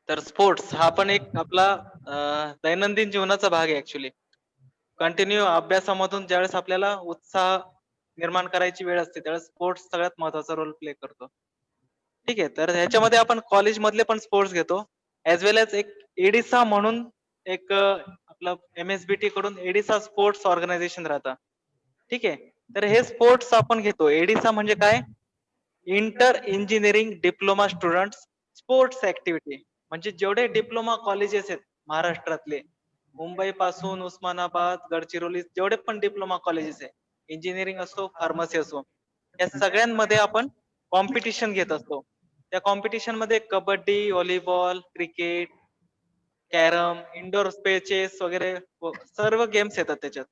तर स्पोर्ट्स हा पण एक आपला दैनंदिन जीवनाचा भाग आहे ऍक्च्युली. कंटिन्यू अभ्यासामधून ज्यावेळेस आपल्याला उत्साह निर्माण करायची वेळ असते त्यावेळेस स्पोर्ट्स सगळ्यात महत्वाचा रोल प्ले करतो. ठीक आहे, तर ह्याच्यामध्ये आपण कॉलेज मधले पण स्पोर्ट्स घेतो ऍज वेल एज एक एडिसा म्हणून एक आपलं MSBT कडून एडिसा स्पोर्ट्स ऑर्गनायझेशन राहतं. ठीक आहे, तर हे स्पोर्ट्स आपण घेतो. एडिसा म्हणजे काय? Inter engineering diploma student sports activity. म्हणजे जेवढे डिप्लोमा कॉलेजेस आहेत महाराष्ट्रातले, मुंबई पासून उस्मानाबाद, गडचिरोली, जेवढे पण डिप्लोमा कॉलेजेस आहे, इंजिनिअरिंग असो फार्मसी असो, या सगळ्यांमध्ये आपण कॉम्पिटिशन घेत असतो. त्या कॉम्पिटिशन मध्ये kabaddi, volleyball, cricket, carrom, indoor chess वगैरे सर्व गेम्स येतात त्याच्यात.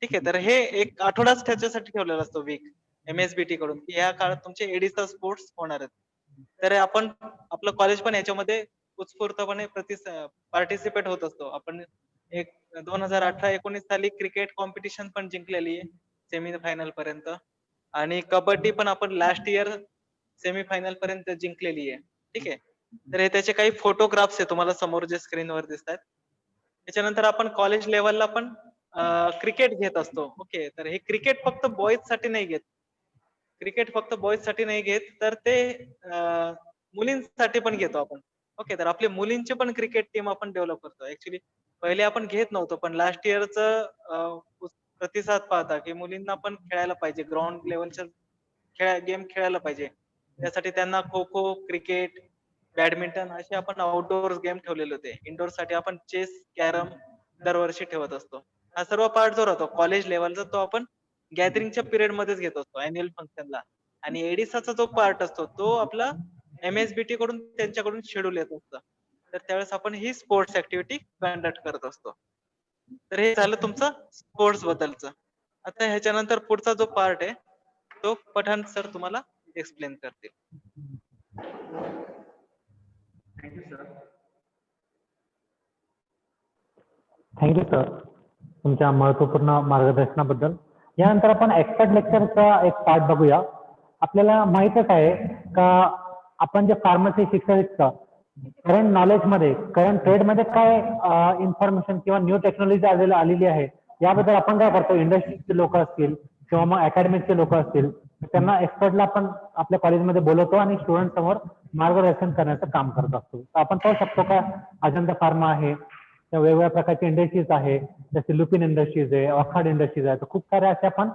ठीक आहे, तर हे एक आठवडाच त्याच्यासाठी ठेवलेला असतो वीक MSBT कडून की या काळात तुमचे एडिसा स्पोर्ट्स होणार आहेत. तर आपण आपलं कॉलेज पण याच्यामध्ये उत्स्फूर्तपणे पार्टिसिपेट होत असतो. आपण एक 2018-19 साली क्रिकेट कॉम्पिटिशन पण जिंकलेली आहे सेमी फायनल पर्यंत, आणि कबड्डी पण आपण लास्ट इयर सेमी फायनल पर्यंत जिंकलेली आहे. ठीक आहे, तर हे त्याचे काही फोटोग्राफ्स आहे तुम्हाला समोर जे स्क्रीनवर दिसत आहेत. त्याच्यानंतर आपण कॉलेज लेवलला पण क्रिकेट घेत असतो. ओके, तर हे क्रिकेट फक्त बॉईज साठी नाही घेत. क्रिकेट फक्त बॉईज साठी नाही घेत, तर ते मुलींसाठी पण घेतो आपण. ओके, तर आपली मुलींची पण क्रिकेट टीम आपण डेव्हलप करतो. ऍक्च्युली पहिले आपण घेत नव्हतो, पण लास्ट इयरचं प्रतिसाद पाहता की मुलींना पण खेळायला पाहिजे, ग्राउंड लेवलच्या गेम खेळायला पाहिजे. त्यासाठी त्यांना खो खो, क्रिकेट, बॅडमिंटन असे आपण आउटडोर गेम ठेवलेले होते. इंडोर साठी आपण चेस, कॅरम दरवर्षी ठेवत असतो. हा सर्व पार्ट जो राहतो कॉलेज लेवलचा तो आपण गॅदरिंगच्या पिरियड मध्येच घेत असतो अॅन्युअल फंक्शनला. आणि एडिसाचा जो पार्ट असतो तो आपला MSBT कडून त्यांच्याकडून शेड्यूल येत असतं. तर त्यावेळेस आपण ही स्पोर्ट्स ऍक्टिव्हिटी कंडक्ट करत असतो. तर हे झालं तुमचं स्पोर्ट्स बद्दलचं. आता ह्याच्यानंतर पुढचा जो पार्ट आहे तो पठाण सर तुम्हाला एक्सप्लेन करतील. थँक्यू सर तुमच्या महत्वपूर्ण मार्गदर्शनाबद्दल. यानंतर आपण एक्सपर्ट लेक्चरचा एक पार्ट बघूया. आपल्याला माहितच आहे का आपण जे फार्मसी शिकतो करंट नॉलेजमध्ये, करंट ट्रेडमध्ये काय इन्फॉर्मेशन किंवा न्यू टेक्नॉलॉजी आलेली आहे याबद्दल आपण काय करतो, इंडस्ट्रीचे लोक असतील किंवा मग अकॅडमिकचे लोक असतील त्यांना एक्सपर्टला आपण आपल्या कॉलेजमध्ये बोलवतो आणि स्टुडंट समोर मार्गदर्शन करण्याचं काम करत असतो. आपण पाहू शकतो का अजंता फार्मा आहे, त्या वेगवेगळ्या प्रकारचे इंडस्ट्रीज आहे, जसे लुपिन इंडस्ट्रीज आहे, ऑखाड इंडस्ट्रीज आहे, तर खूप सारे असे आपण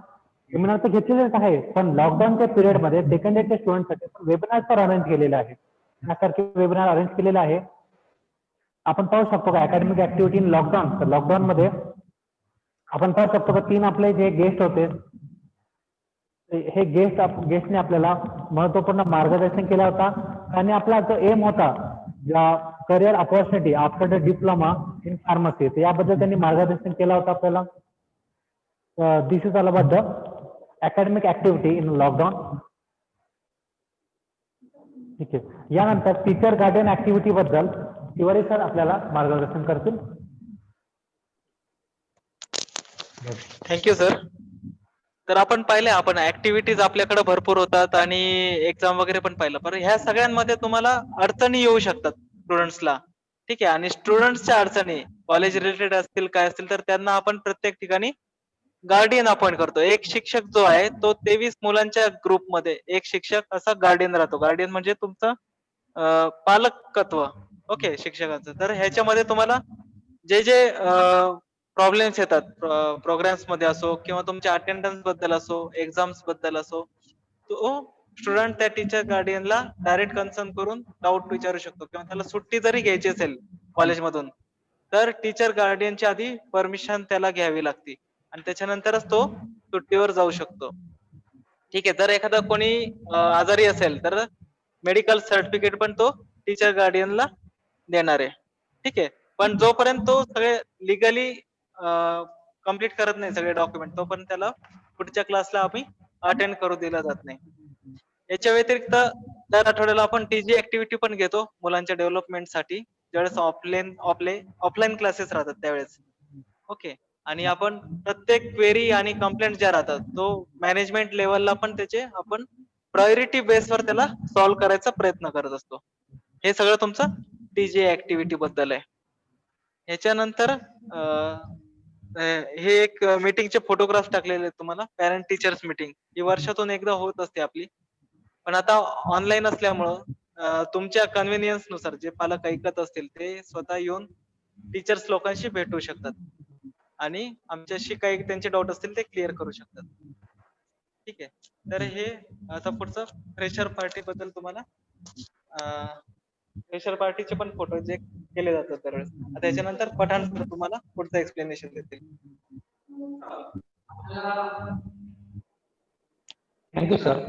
सेमिनार तर घेतलेलेच आहे. पण लॉकडाऊनच्या पिरियडमध्ये सेकंड इयरच्या स्टुडंटसाठी वेबिनार पण अरेंज केलेले आहे. यासारखे वेबिनार अरेंज केलेले आहे. आपण पाहू शकतो का अकॅडमिक ऍक्टिव्हिटी इन लॉकडाऊन, तर लॉकडाऊन मध्ये आपण पाहू शकतो का 3 आपले जे गेस्ट होते हे गेस्टने आपल्याला महत्वपूर्ण मार्गदर्शन केला होता. आणि आपला जो एम होता career opportunity after the diploma in pharmacy, तर याबद्दल त्यांनी मार्गदर्शन केला होता आपल्याला. This is all about the academic activity in lockdown. ठीक आहे, यानंतर टीचर गार्डियन ऍक्टिव्हिटी बद्दल तिवारी सर आपल्याला मार्गदर्शन करतील. Thank you sir. तर आपण पाहिले, आपण ऍक्टिव्हिटीज आपल्याकडे भरपूर होतात आणि एक्झाम वगैरे पण पाहिलं, पण ह्या सगळ्यांमध्ये तुम्हाला अडचणी येऊ शकतात स्टुडंट्सला. ठीक आहे, आणि स्टुडंट्सच्या अडचणी कॉलेज रिलेटेड असतील काय असतील तर त्यांना आपण प्रत्येक ठिकाणी गार्डियन अपॉइंट करतो. एक शिक्षक जो आहे तो 23 मुलांच्या ग्रुपमध्ये एक शिक्षक असा गार्डियन राहतो. गार्डियन म्हणजे तुमचं पालकत्व. ओके, शिक्षकाचं. तर ह्याच्यामध्ये तुम्हाला जे जे प्रॉब्लेम्स येतात प्रोग्राम्स मध्ये असो किंवा तुमच्या अटेंडन्स बद्दल असो, एक्झाम्स बद्दल असो, तो स्टुडंट त्या टीचर गार्डियनला डायरेक्ट कन्सर्न करून डाऊट विचारू शकतो. किंवा त्याला सुट्टी जरी घ्यायची असेल कॉलेजमधून तर टीचर गार्डियनची आधी परमिशन त्याला घ्यावी लागते आणि त्याच्यानंतरच तो सुट्टीवर जाऊ शकतो. ठीक आहे, जर एखादा कोणी आजारी असेल तर मेडिकल सर्टिफिकेट पण तो टीचर गार्डियनला देणार आहे. ठीक आहे, पण जोपर्यंत तो सगळे लिगली कम्प्लीट करत नाही सगळे डॉक्युमेंट, तोपर्यंत त्याला पुढच्या क्लासला आम्ही अटेंड करू दिला जात नाही. याच्या व्यतिरिक्त दर आठवड्याला आपण TG ऍक्टिव्हिटी पण घेतो मुलांच्या डेव्हलपमेंट साठी, ज्यावेळेस ऑफलाईन क्लासेस राहतात त्यावेळेस. ओके, आणि आपण प्रत्येक क्वेरी आणि कंप्लेंट ज्या राहतात तो मॅनेजमेंट लेवलला पण त्याचे आपण प्रायोरिटी बेसवर त्याला सॉल्व्ह करायचा प्रयत्न करत असतो. हे सगळं तुमचं टीजे ऍक्टिव्हिटी बद्दल आहे. याच्यानंतर हे एक मीटिंगचे फोटोग्राफ टाकलेले आहेत तुम्हाला. पॅरेंट टीचर्स मीटिंग ही वर्षातून एकदा होत असते आपली, पण आता ऑनलाईन असल्यामुळं तुमच्या कन्व्हिनियन्स नुसार जे पालक ऐकत असतील ते स्वतः येऊन टीचर्स लोकांशी भेटू शकतात आणि आमच्याशी काही त्यांचे डाऊट असतील ते क्लिअर करू शकतात. ठीक आहे. तर हे आता पुढचं फ्रेशर पार्टी बद्दल तुम्हाला फ्रेशर पार्टीचे पण फोटो जे केले जातात दरवेळेस. आता याच्यानंतर पठाण सर तुम्हाला पुढचं एक्सप्लेनेशन देतील. Thank you sir.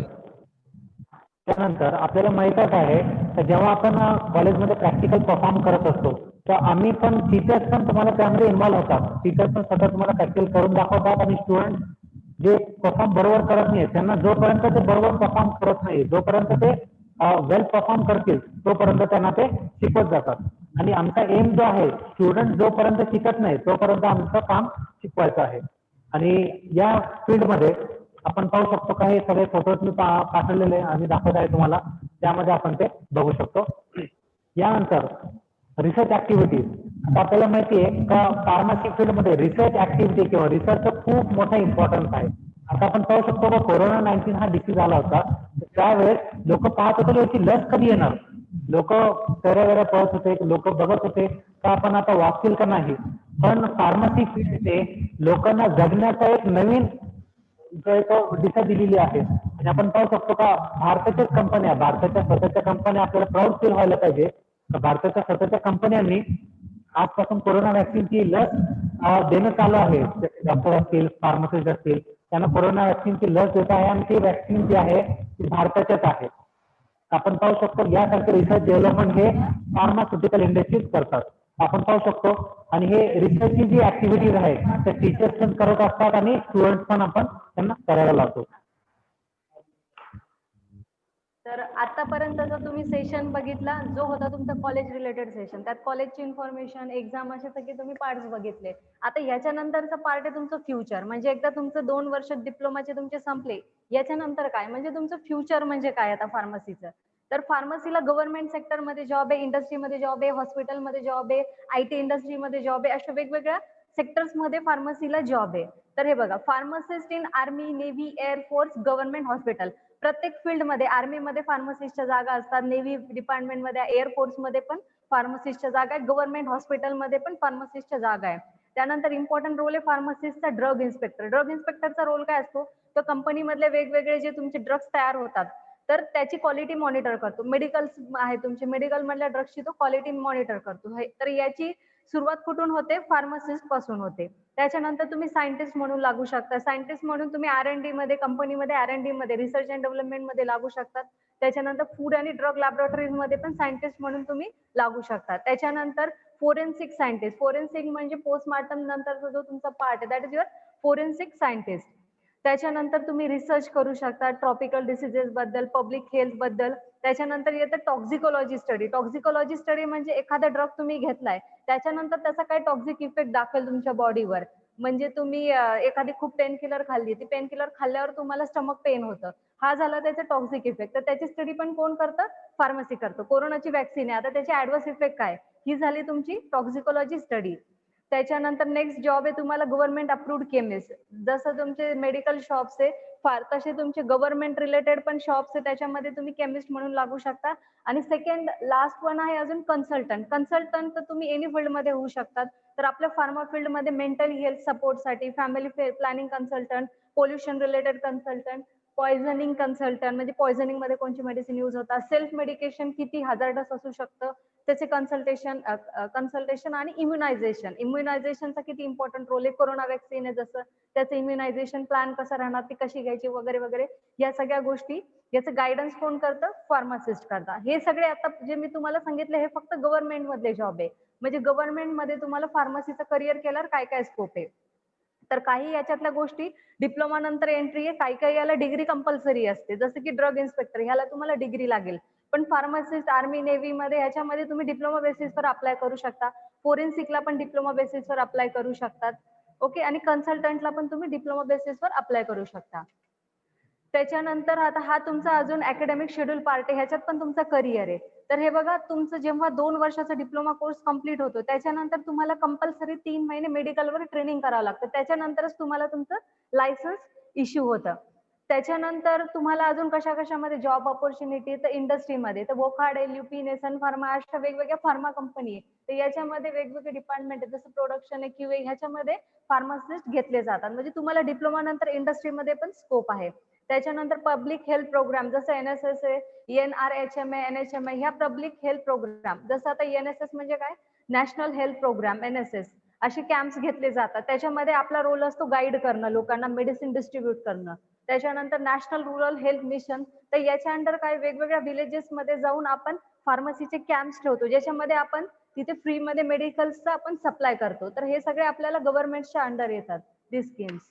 त्यानंतर आपल्याला माहीतच आहे तर जेव्हा आपण कॉलेजमध्ये प्रॅक्टिकल परफॉर्म करत असतो तर आम्ही पण टीचर्स पण तुम्हाला त्यामध्ये इन्व्हॉल्व होतात. टीचर्स पण स्वतः तुम्हाला प्रॅक्टिकल करून दाखवतात आणि स्टुडंट जे परफॉर्म बरोबर करत नाही त्यांना जोपर्यंत ते बरोबर परफॉर्म करत नाही जोपर्यंत ते वेल परफॉर्म करतील तोपर्यंत त्यांना ते शिकवत जातात. आणि आमचा एम जो आहे स्टुडंट जोपर्यंत शिकत नाही तोपर्यंत आमचं काम शिकवायचं आहे. आणि या फील्डमध्ये आपण पाहू शकतो का हे सगळे फोटोज मी पाठवलेले आम्ही दाखवत आहे तुम्हाला, त्यामध्ये आपण ते बघू शकतो. यानंतर रिसर्च ऍक्टिव्हिटीज. आता आपल्याला माहिती आहे का फार्मसी फील्डमध्ये रिसर्च ऍक्टिव्हिटी किंवा रिसर्चचं खूप मोठा इम्पॉर्टन्स आहे. आता आपण पाहू शकतो का कोरोना-19 हा डिसीज आला होता त्यावेळेस लोक पाहत होते याची लस कधी येणार. लोक वेळेवेळेला पळत होते, लोक बघत होते का आपण आता वाचतील का नाही. पण फार्मसी फील्डने लोकांना जगण्याचा एक नवीन दिशा दिलेली आहे. आणि आपण पाहू शकतो का भारताच्याच कंपन्या भारताच्या स्वतःच्या कंपन्या आपल्याला प्राऊड फील व्हायला पाहिजे. भारताच्या स्वतःच्या कंपन्यांनी आजपासून कोरोना व्हॅक्सिनची लस देणं चालू आहे. डॉक्टर असतील फार्मासिस्ट असतील त्यांना कोरोना व्हॅक्सिनची लस देत आहे आणि ती व्हॅक्सिन जी आहे ती भारताच्याच आहे. आपण पाहू शकतो यासारखे रिसर्च डेव्हलपमेंट हे फार्मास्युटिकल इंडस्ट्रीज करतात. आपण पाहू शकतो आणि हे रिसर्चची जी ऍक्टिव्हिटीज आहे त्या टीचर्स पण करत असतात आणि स्टुडंट पण आपण त्यांना करायला लावतो. तर आतापर्यंतचा तुम्ही सेशन बघितला जो होता तुमचा कॉलेज रिलेटेड सेशन. त्यात कॉलेजची इन्फॉर्मेशन एक्झाम असे सगळे तुम्ही पार्ट्स बघितले. आता याच्यानंतरचा पार्ट आहे तुमचं फ्युचर. म्हणजे एकदा तुमचं 2 वर्ष डिप्लोमाचे तुमचे संपले याच्यानंतर काय म्हणजे तुमचं फ्युचर म्हणजे काय आता फार्मसीचं. तर फार्मसीला गव्हर्नमेंट सेक्टरमध्ये जॉब आहे, इंडस्ट्रीमध्ये जॉब आहे, हॉस्पिटलमध्ये जॉब आहे, IT इंडस्ट्रीमध्ये जॉब आहे, अशा वेगवेगळ्या सेक्टर्समध्ये फार्मसीला जॉब आहे. तर हे बघा pharmacist in army, navy, air force, government hospital प्रत्येक फील्डमध्ये आर्मीमध्ये फार्मसिस्टच्या जागा असतात, नेव्ही डिपार्टमेंटमध्ये, एअरफोर्समध्ये पण फार्मसिस्टच्या जागा आहेत, गव्हर्नमेंट हॉस्पिटलमध्ये पण फार्मसिस्टच्या जागा आहे. त्यानंतर इम्पॉर्टंट रोल आहे फार्मसिस्टचा ड्रग इन्स्पेक्टर. ड्रग इन्स्पेक्टरचा रोल काय असतो तो कंपनीमधले वेगवेगळे जे तुमचे ड्रग्स तयार होतात तर त्याची क्वालिटी मॉनिटर करतो. मेडिकल आहे तुमचे मेडिकल मधल्या ड्रग्सची तो क्वालिटी मॉनिटर करतो. तर याची सुरुवात कुठून होते फार्मासिस्ट पासून होते. त्याच्यानंतर तुम्ही सायंटिस्ट म्हणून लागू शकता. सायंटिस्ट म्हणून तुम्ही R&D मध्ये कंपनीमध्ये R&D मध्ये रिसर्च अँड डेव्हलपमेंट मध्ये लागू शकतात. त्याच्यानंतर फूड आणि ड्रग लॅबोरेटरीज मध्ये पण सायंटिस्ट म्हणून तुम्ही लागू शकता. त्याच्यानंतर फोरेन्सिक सायंटिस्ट. फोरेन्सिक म्हणजे पोस्टमार्टम नंतरचा जो तुमचा पार्ट आहे that is your forensic scientist. त्याच्यानंतर तुम्ही रिसर्च करू शकता ट्रॉपिकल डिसीजेस बद्दल, पब्लिक हेल्थ बद्दल. त्याच्यानंतर येतं टॉक्झिकोलॉजी स्टडी. टॉक्झिकोलॉजी स्टडी म्हणजे एखादा ड्रग तुम्ही घेतलाय त्याच्यानंतर त्याचा काय टॉक्झिक इफेक्ट दाखवेल तुमच्या बॉडीवर. म्हणजे तुम्ही एखादी खूप पेन किलर खाल्ली, ती पेन किलर खाल्ल्यावर तुम्हाला स्टमक पेन होतं, हा झाला त्याचा टॉक्झिक इफेक्ट. तर त्याची स्टडी पण कोण करतं फार्मसी करतो. कोरोनाची वॅक्सिन आहे आता त्याची ऍडव्हर्स इफेक्ट काय ही झाली तुमची टॉक्झिकोलॉजी स्टडी. त्याच्यानंतर नेक्स्ट जॉब आहे तुम्हाला गव्हर्नमेंट अप्रूव्ड केमिस्ट. जसं तुमचे मेडिकल शॉप्स आहे फार तसे तुमचे गव्हर्नमेंट रिलेटेड पण शॉप्स आहे त्याच्यामध्ये तुम्ही केमिस्ट म्हणून लागू शकता. आणि सेकंड लास्ट वन आहे अजून कन्सल्टंट. कन्सल्टंट तर तुम्ही एनी फील्ड मध्ये होऊ शकतात. तर आपल्या फार्मा फील्ड मध्ये मेंटल हेल्थ सपोर्टसाठी family planning consultant, pollution related consultant, poisoning consultant म्हणजे पॉयझनिंग मध्ये कोणची मेडिसिन यूज होतात, सेल्फ मेडिकेशन किती हजार्डस असू शकतं त्याचे कन्सल्टेशन आणि इम्युनायझेशन. इम्युनायझेशनचा किती इम्पॉर्टंट रोल आहे. कोरोना वॅक्सिन आहे जसं त्याचं इम्युनायझेशन प्लॅन कसं राहणार, ती कशी घ्यायची वगैरे वगैरे या सगळ्या गोष्टी याचं गायडन्स कोण करतं फार्मासिस्ट करतात. हे सगळे आता जे मी तुम्हाला सांगितलं हे फक्त गव्हर्नमेंट मधले जॉब आहे. म्हणजे गव्हर्नमेंट मध्ये तुम्हाला फार्मसीचं करिअर केल्यावर काय काय स्कोप आहे. तर काही याच्यातल्या गोष्टी डिप्लोमा नंतर एंट्री आहे, काही काही याला डिग्री कंपल्सरी असते. जसं की ड्रग इन्स्पेक्टर ह्याला तुम्हाला डिग्री लागेल. पण फार्मासिस्ट आर्मी नेव्ही मध्ये ह्याच्यामध्ये तुम्ही डिप्लोमा बेसिसवर अप्लाय करू शकता. फोरेन्सिकला पण डिप्लोमा बेसिसवर अप्लाय करू शकतात. ओके, आणि कन्सल्टंटला पण तुम्ही डिप्लोमा बेसिसवर अप्लाय करू शकता. त्याच्यानंतर आता हा तुमचा अजून अकॅडमिक शेड्यूल पार्ट आहे, ह्याच्यात पण तुमचा करिअर आहे. तर हे बघा, तुमचं जेव्हा 2 वर्षाचा डिप्लोमा कोर्स कम्प्लीट होतो त्याच्यानंतर तुम्हाला कंपल्सरी 3 महिने मेडिकलवर ट्रेनिंग करावं लागतं. त्याच्यानंतरच तुम्हाला तुमचं लायसन्स इश्यू होतं. त्याच्यानंतर तुम्हाला अजून कशामध्ये जॉब ऑपॉर्च्युनिटी तर इंडस्ट्रीमध्ये तर वोकाड, LUP, सन फार्मा अशा वेगवेगळ्या फार्मा कंपनी आहे. तर याच्यामध्ये वेगवेगळे डिपार्टमेंट आहे, जसं प्रोडक्शन आहे, QA, ह्याच्यामध्ये फार्मासिस्ट घेतले जातात. म्हणजे तुम्हाला डिप्लोमा नंतर इंडस्ट्रीमध्ये पण स्कोप आहे. त्याच्यानंतर पब्लिक हेल्थ प्रोग्राम जसं NSS आहे, NRHMA, NHMA ह्या पब्लिक हेल्थ प्रोग्राम, जसं आता NSS म्हणजे काय, नॅशनल हेल्थ प्रोग्राम, NSS असे कॅम्प्स घेतले जातात. त्याच्यामध्ये आपला रोल असतो गाईड करणं, लोकांना मेडिसिन डिस्ट्रीब्यूट करणं. त्याच्यानंतर नॅशनल रुरल हेल्थ मिशन, तर याच्या अंडर काय वेगवेगळ्या विलेजेस मध्ये जाऊन आपण फार्मसीचे कॅम्प्स ठेवतो, ज्याच्यामध्ये आपण तिथे फ्री मध्ये मेडिकल्सचा आपण सप्लाय करतो. तर हे सगळे आपल्याला गव्हर्नमेंटच्या अंडर येतात दी स्कीम्स.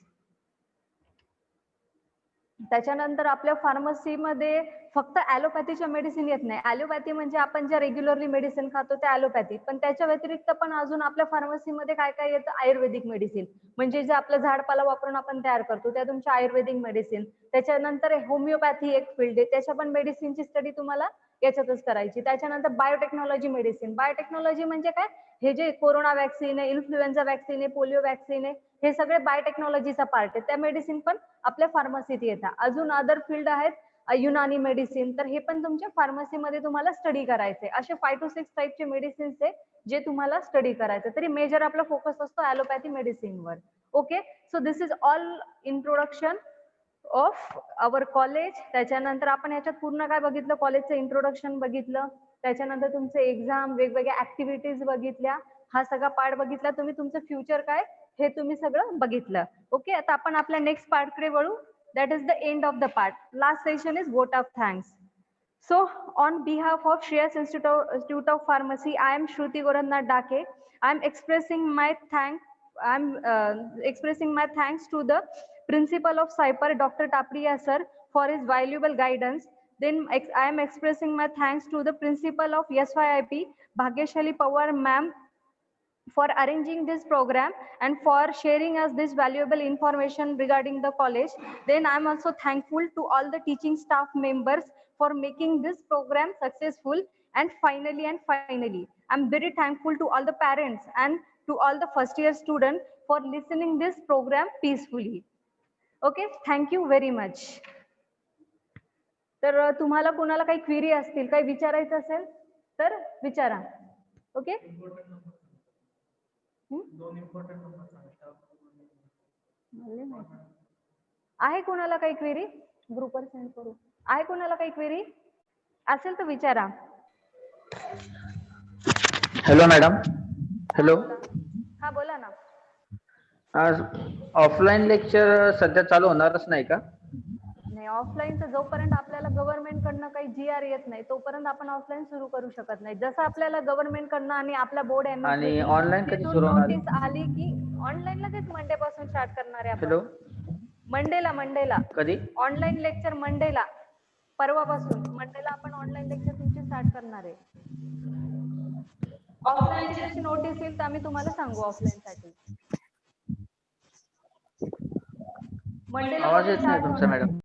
त्याच्यानंतर आपल्या फार्मसीमध्ये फक्त ॲलोपॅथीच्या मेडिसिन येत नाही. ॲलोपॅथी म्हणजे आपण ज्या रेग्युलरली मेडिसिन खातो त्या ॲलोपॅथी, पण त्याच्या व्यतिरिक्त पण अजून आपल्या फार्मसीमध्ये काय काय येतं, आयुर्वेदिक मेडिसिन, म्हणजे जे आपलं झाडपाला वापरून आपण तयार करतो त्या तुमच्या आयुर्वेदिक मेडिसिन. त्याच्यानंतर होमिओपॅथी एक फील्ड आहे, त्याच्या पण मेडिसिनची स्टडी तुम्हाला याच्यातच करायची. त्याच्यानंतर बायोटेक्नॉलॉजी मेडिसिन. बायोटेक्नॉलॉजी म्हणजे काय, हे जे कोरोना वॅक्सिन आहे, इन्फ्लुएन्झा वॅक्सिन आहे, पोलिओ वॅक्सिन आहे, हे सगळे बायोटेक्नॉलॉजीचा पार्ट आहे. त्या मेडिसिन पण आपल्या फार्मसीत येतात. अजून अदर फील्ड आहेत युनानी मेडिसिन, तर हे पण तुमच्या फार्मसीमध्ये तुम्हाला स्टडी करायचे. असे 5 to 6 टाईपचे मेडिसिन्स आहे जे तुम्हाला स्टडी करायचे. तरी मेजर आपला फोकस असतो ॲलोपॅथी मेडिसिनवर. Okay, so this is all introduction of our college. त्याच्यानंतर आपण याच्यात पूर्ण काय बघितलं, कॉलेजचं इंट्रोडक्शन बघितलं. त्याच्यानंतर तुमचे एक्झाम, वेगवेगळ्या ऍक्टिव्हिटीज बघितल्या, हा सगळा पार्ट बघितला. तुम्ही तुमचं फ्युचर काय हे तुम्ही सगळं बघितलं. ओके, आता आपण आपल्या नेक्स्ट पार्टकडे वळू. That is the end of the part. Last session is vote of thanks. So on behalf of Shreyas Institute of Pharmacy, I am Shruti Gorannath Dake. I am expressing my thanks to the principal of Cyper, Dr. Tapriya sir, for his valuable guidance. Then I am expressing my thanks to the principal of SYIP, Bhagyashali Pawar ma'am, for arranging this program and for sharing us this valuable information regarding the college. Then I am also thankful to all the teaching staff members for making this program successful. And finally, I'm very thankful to all the parents and to all the first year students for listening this program peacefully. Okay, thank you very much. तर तुम्हाला कोणाला काही क्वेरी असतील, काही विचारायचं असेल तर विचारा. ओके, आहे कोणाला काही क्वेरी, ग्रुपवर सेंड करू. आहे कोणाला काही क्वेरी असेल तर विचारा. Hello madam. हॅलो, हा बोला ना. आज ऑफलाईन लेक्चर सध्या चालू होणारच नाही का? नाही, ऑफलाईनचं जोपर्यंत आपल्याला गव्हर्नमेंट कडनं काही GR येत नाही तोपर्यंत आपण ऑफलाईन सुरू करू शकत नाही. जसं आपल्याला गव्हर्नमेंट कडनं आणि आपल्या बोर्ड आणि ऑनलाईन कधी सुरू होणार? नोटीस आली की ऑनलाईनला तेच मंडे पासून स्टार्ट करणार आहे आपण. हॅलो, मंडेला कधी? ऑनलाईन लेक्चर मंडेला, परवापासून मंडेला आपण ऑनलाईन लेक्चर तुमचे स्टार्ट करणार आहे. ऑफलाईनची जशी नोटीस येईल तर आम्ही तुम्हाला सांगू ऑफलाईन साठी. मंडेला आवाज येत नाही तुमचा मॅडम.